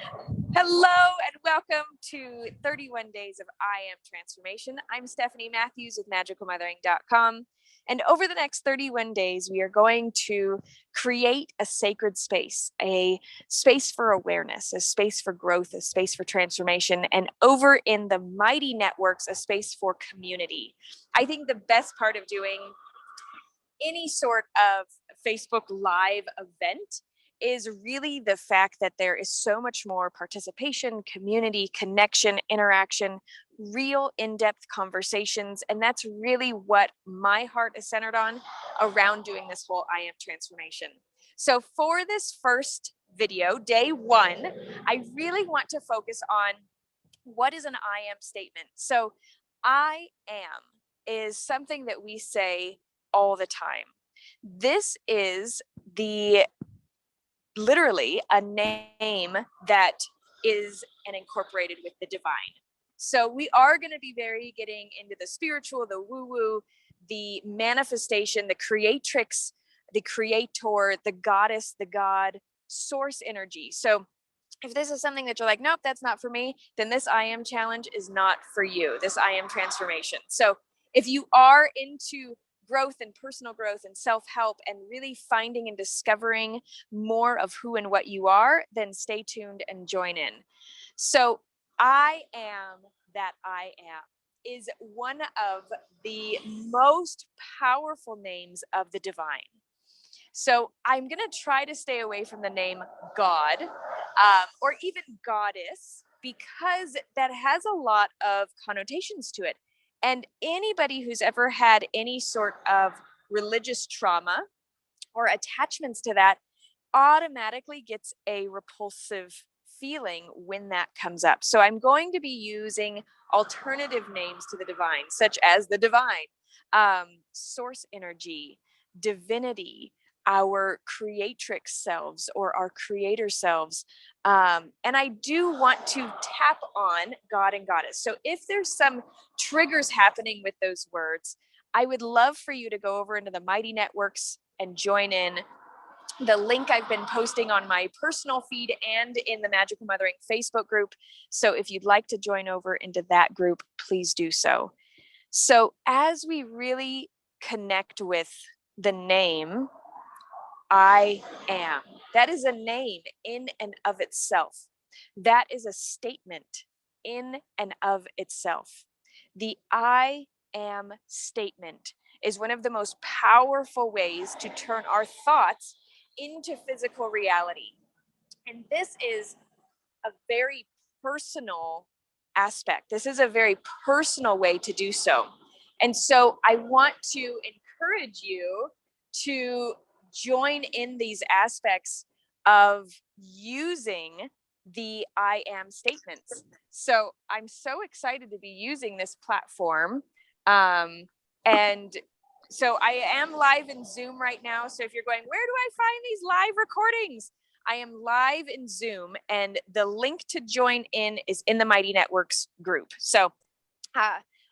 Hello and welcome to 31 Days of I Am Transformation. I'm Stephanie Matthews with magicalmothering.com. And over the next 31 days, we are going to create a sacred space, a space for awareness, a space for growth, a space for transformation, and over in the Mighty Networks, a space for community. I think the best part of doing any sort of Facebook Live event is really the fact that there is so much more participation, community, connection, interaction, real in-depth conversations. And that's really what my heart is centered on around doing this whole I Am transformation. So for this first video, day one, I really want to focus on what is an I am statement. So I am is something that we say all the time. This is literally a name that is incorporated with the divine. So we are going to be very getting into the spiritual, the woo-woo, the manifestation, the creatrix, the creator, the goddess, the god, source energy. So if this is something that you're like, nope, that's not for me, then this I am challenge is not for you. This I am transformation. So if you are into growth and personal growth and self-help and really finding and discovering more of who and what you are, then stay tuned and join in. So I am that I am is one of the most powerful names of the divine. So I'm going to try to stay away from the name God or even goddess, because that has a lot of connotations to it. And anybody who's ever had any sort of religious trauma or attachments to that automatically gets a repulsive feeling when that comes up. So I'm going to be using alternative names to the divine, such as the divine, source energy, divinity, our creatrix selves or our creator selves. And I do want to tap on God and goddess. So if there's some triggers happening with those words, I would love for you to go over into the Mighty Networks and join in. The link I've been posting on my personal feed and in the Magical Mothering Facebook group. So if you'd like to join over into that group, please do so. So as we really connect with the name, I am, that is a name in and of itself. That is a statement in and of itself. The I am statement is one of the most powerful ways to turn our thoughts into physical reality. And this is a very personal aspect. This is a very personal way to do so. And so I want to encourage you to join in these aspects of using the I am statements. So I'm so excited to be using this platform. And so I am live in Zoom right now. So if you're going, where do I find these live recordings? I am live in Zoom, and the link to join in is in the Mighty Networks group. So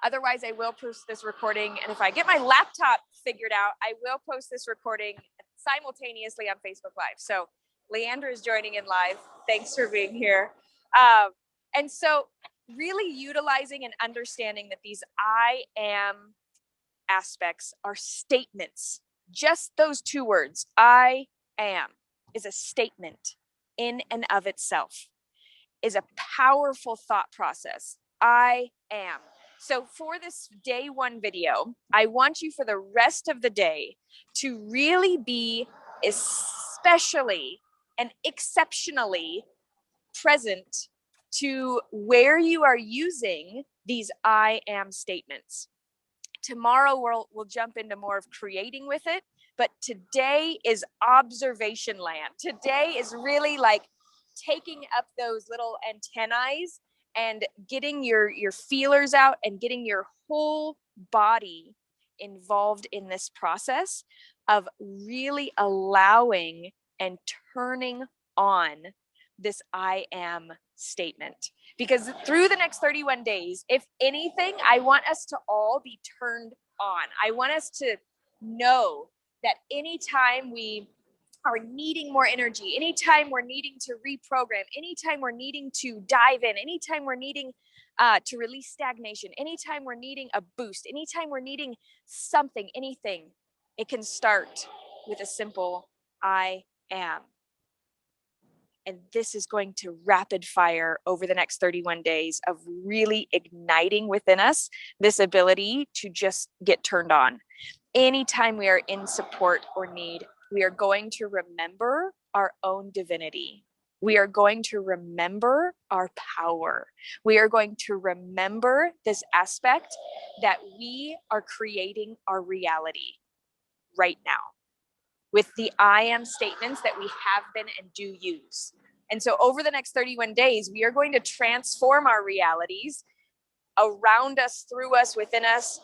otherwise, I will post this recording. And if I get my laptop figured out, I will post this recording simultaneously on Facebook Live. So Leandra is joining in live. Thanks for being here. And so really utilizing and understanding that these I am aspects are statements. Just those two words, I am, is a statement in and of itself, is a powerful thought process. I am. So for this day one video, I want you for the rest of the day to really be especially and exceptionally present to where you are using these I am statements. Tomorrow we'll jump into more of creating with it, but today is observation land. Today is really like taking up those little antennae and getting your feelers out and getting your whole body involved in this process of really allowing and turning on this I am statement. Because through the next 31 days, if anything, I want us to all be turned on. I want us to know that anytime we are needing more energy, anytime we're needing to reprogram, anytime we're needing to dive in, anytime we're needing to release stagnation, anytime we're needing a boost, anytime we're needing something, anything, it can start with a simple I am. And this is going to rapid fire over the next 31 days of really igniting within us this ability to just get turned on. Anytime we are in support or need, we are going to remember our own divinity. We are going to remember our power. We are going to remember this aspect that we are creating our reality right now with the I am statements that we have been and do use. And so over the next 31 days, we are going to transform our realities around us, through us, within us,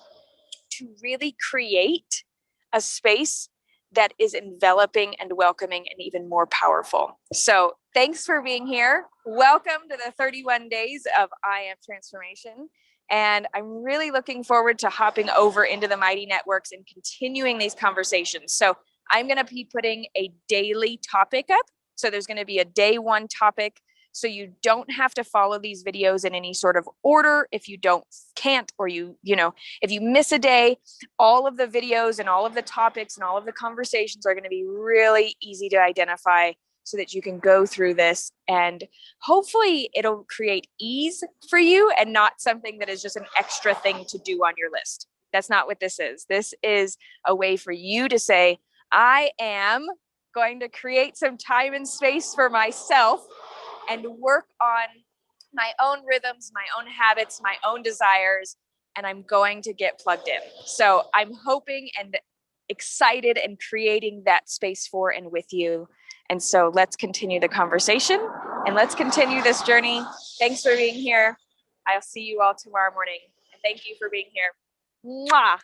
to really create a space that is enveloping and welcoming and even more powerful. So thanks for being here. Welcome to the 31 days of I Am Transformation. And I'm really looking forward to hopping over into the Mighty Networks and continuing these conversations. So I'm going to be putting a daily topic up. So there's going to be a day one topic. So you don't have to follow these videos in any sort of order. If you can't, or if you miss a day, all of the videos and all of the topics and all of the conversations are going to be really easy to identify so that you can go through this, and hopefully it'll create ease for you and not something that is just an extra thing to do on your list. That's not what this is. This is a way for you to say, I am going to create some time and space for myself and work on my own rhythms, my own habits, my own desires, and I'm going to get plugged in. So I'm hoping and excited and creating that space for and with you. And so let's continue the conversation and let's continue this journey. Thanks for being here. I'll see you all tomorrow morning. And thank you for being here. Mwah!